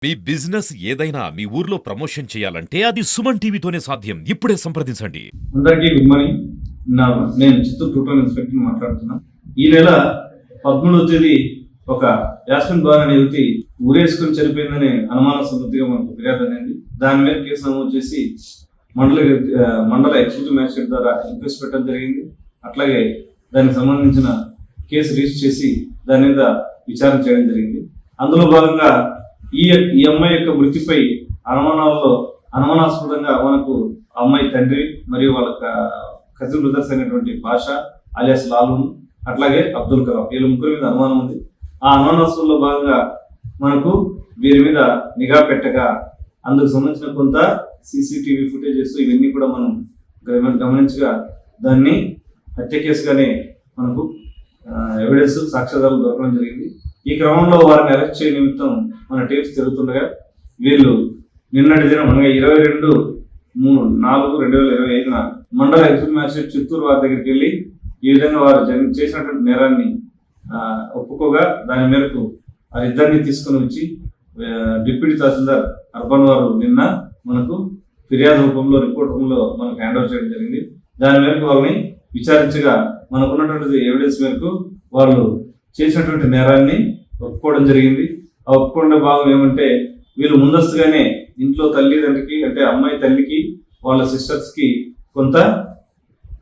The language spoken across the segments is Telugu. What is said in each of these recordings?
మీ బిజినెస్ ఏదైనా మీ ఊర్లో ప్రమోషన్ చేయాలంటే అది సుమన్ టీవీతోనే సాధ్యం. ఇప్పుడే సంప్రదించండి. అందరికీ గుడ్ మార్నింగ్. నేను చిత్తూరు టూటల్ ఇన్స్పెక్టర్ మాట్లాడుతున్నా. ఈ నెల 13వ తేదీ ఒక యాస్మిన్ బార్ అనే యువతి ఊరేసుకుని చనిపోయిందనే అనుమానాస్పదంగా మనకు ఫిర్యాదు అనేది. దాని మీద కేసు నమోదు చేసి మండల ఎగ్జిక్యూటివ్ మ్యాజిస్ట్రేట్ ద్వారా ఇంక్వెస్ట్ పెట్టడం జరిగింది. అట్లాగే దానికి సంబంధించిన కేసు రిజిస్టర్ చేసి దాని మీద విచారణ చేయడం జరిగింది. అందులో భాగంగా ఈ అమ్మాయి యొక్క మృతిపై అనుమానాస్పదంగా మనకు అమ్మాయి తండ్రి మరియు వాళ్ళ కజిన్ బ్రదర్స్ అయినటువంటి బాషా అలియాస్ లాలూన్ అట్లాగే అబ్దుల్ కలాం వీళ్ళ ముగ్గురు మీద అనుమానం ఉంది. ఆ అనుమానాస్పదంలో భాగంగా మనకు వీరి మీద నిఘా పెట్టగా అందుకు సంబంధించిన కొంత సీసీటీవీ ఫుటేజెస్ ఇవన్నీ కూడా మనం గమనించగా దాన్ని హత్య కేసుగానే మనకు ఎవిడెన్స్ సాక్ష్యాధారాలు దొరకడం జరిగింది. ఈ క్రమంలో వారిని అరెస్ట్ చేయడం నిమిత్తం మన టీమ్స్ తిరుగుతుండగా వీళ్ళు నిన్నటి దినం అనగా 22/3/2025 మండల ఎగ్జిక్యూటివ్ మ్యాజిస్ట్రేట్ చిత్తూరు వారి దగ్గరికి వెళ్ళి ఈ విధంగా వారు చేసినటువంటి నేరాన్ని ఒప్పుకోగా దాని మేరకు వారిద్దరిని తీసుకుని వచ్చి డిప్యూటీ తహసీల్దార్ అర్బన్ వారు నిన్న మనకు ఫిర్యాదు రూపంలో రిపోర్ట్ రూపంలో మనకు హ్యాండ్ ఓవర్ చేయడం జరిగింది. దాని మేరకు వాళ్ళని విచారించగా మనకున్నటువంటి ఎవిడెన్స్ మేరకు వాళ్ళు చేసినటువంటి నేరాన్ని ఒప్పుకోవడం జరిగింది. ఆ ఒప్పుకునే భాగం ఏమంటే వీళ్ళు ముందస్తుగానే ఇంట్లో తల్లిదండ్రికి అంటే అమ్మాయి తల్లికి వాళ్ళ సిస్టర్స్కి కొంత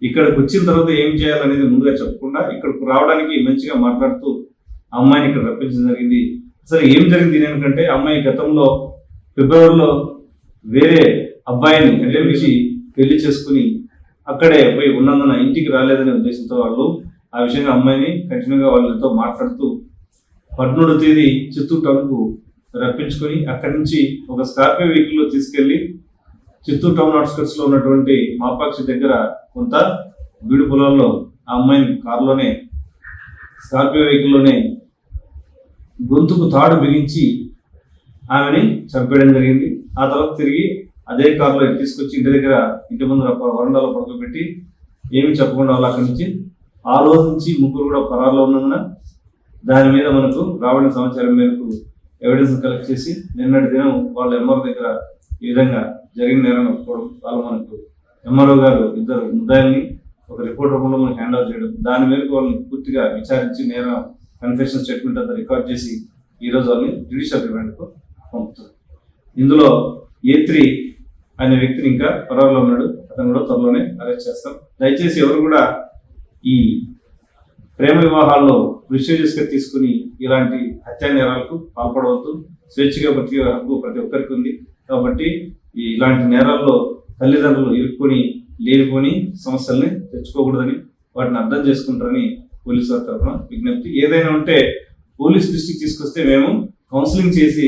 ఇక్కడికి వచ్చిన తర్వాత ఏం చేయాలనేది ముందుగా చెప్పకుండా ఇక్కడికి రావడానికి మంచిగా మాట్లాడుతూ అమ్మాయిని ఇక్కడ రప్పించడం జరిగింది. అసలు ఏం జరిగింది ఎందుకంటే అమ్మాయి గతంలో ఫిబ్రవరిలో వేరే అబ్బాయిని అంటే విషి పెళ్లి చేసుకుని అక్కడే పోయి ఉన్నందున ఇంటికి రాలేదనే ఉద్దేశంతో వాళ్ళు ఆ విషయంగా అమ్మాయిని కంటిన్యూగా వాళ్ళతో మాట్లాడుతూ 13వ తేదీ చిత్తూరు టౌన్కు రప్పించుకొని అక్కడి నుంచి ఒక స్కార్పియో వెహికల్లో తీసుకెళ్లి చిత్తూరు టౌన్ అవుట్స్కట్స్ లో ఉన్నటువంటి మాపాక్షి దగ్గర కొంత బీడు పొలాల్లో ఆ అమ్మాయిని కారులోనే స్కార్పియో వెహికల్లోనే గొంతుకు తాడు బిగించి ఆమెని చంపేయడం జరిగింది. ఆ తర్వాత తిరిగి అదే కారులో తీసుకొచ్చి ఇంటి ముందు వరండాలో పడుకోబెట్టి ఏమి చెప్పకుండా వాళ్ళు అక్కడి నుంచి ఆ రోజు నుంచి ముగ్గురు కూడా పరారులో ఉన్నందున దాని మీద మనకు రాబడిన సమాచారం మేరకు ఎవిడెన్స్ కలెక్ట్ చేసి నిన్నటి దినం వాళ్ళ ఎంఆర్ఓ దగ్గర ఈ విధంగా జరిగిన నేరం ఒప్పుకోవడం వాళ్ళు మనకు ఎంఆర్ఓ గారు ఇద్దరు ముద్దాయిల్ని ఒక రిపోర్ట్ రూపంలో మనకు హ్యాండ్ ఓవర్ చేయడం దాని మేరకు వాళ్ళని పూర్తిగా విచారించి నేరం కన్ఫెషన్ స్టేట్మెంట్ అంతా రికార్డ్ చేసి ఈరోజు వాళ్ళని జ్యుడిషియల్ రిమాండ్కు పంపుతారు. ఇందులో A3 అనే వ్యక్తిని ఇంకా పరారులో ఉన్నాడు. అతను కూడా త్వరలోనే అరెస్ట్ చేస్తాం. దయచేసి ఎవరు కూడా ఈ ప్రేమ వివాహాల్లో ప్రిస్టేజియస్గా తీసుకుని ఇలాంటి హత్యా నేరాలకు పాల్పడవద్దు. స్వేచ్ఛగా బతికే హక్కు ప్రతి ఒక్కరికి ఉంది. కాబట్టి ఇలాంటి నేరాల్లో తల్లిదండ్రులు ఇరుక్కొని లేనిపోని సమస్యల్ని తెచ్చుకోకూడదని వాటిని అర్థం చేసుకుంటారని పోలీసు వారి తరఫున విజ్ఞప్తి. ఏదైనా ఉంటే పోలీస్ దృష్టికి తీసుకొస్తే మేము కౌన్సిలింగ్ చేసి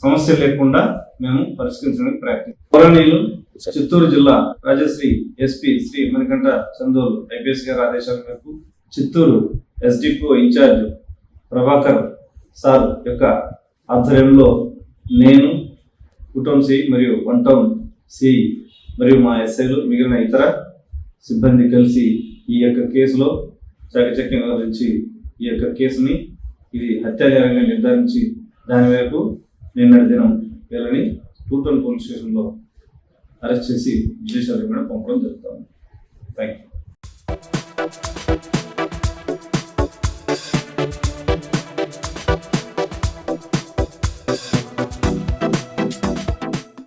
సమస్య లేకుండా మేము పరిష్కరించడానికి ప్రయత్నం. గౌరవనీయులు చిత్తూరు జిల్లా రాజశ్రీ ఎస్పీ శ్రీ మణికంఠ చందోలు ఐపీఎస్ గారి ఆదేశాల మేరకు చిత్తూరు ఎస్డిపో ఇన్ఛార్జ్ ప్రభాకర్ సార్ యొక్క ఆధ్వర్యంలో నేను కుటుంబ సి మరియు 1 టౌన్ సి మరియు మా ఎస్ఐలు మిగిలిన ఇతర సిబ్బంది కలిసి ఈ యొక్క కేసులో చాకచక్యం వ్యవహరించి ఈ యొక్క కేసుని ఇది హత్యా నేరంగా నిర్ధారించి దాని మేరకు నిన్నటి దినం వీళ్ళని టూటౌన్ పోలీస్ స్టేషన్లో అరెస్ట్ చేసి జ్యుడిషియల్ రిమాండ్ పంపడం జరుగుతుంది. Thank you.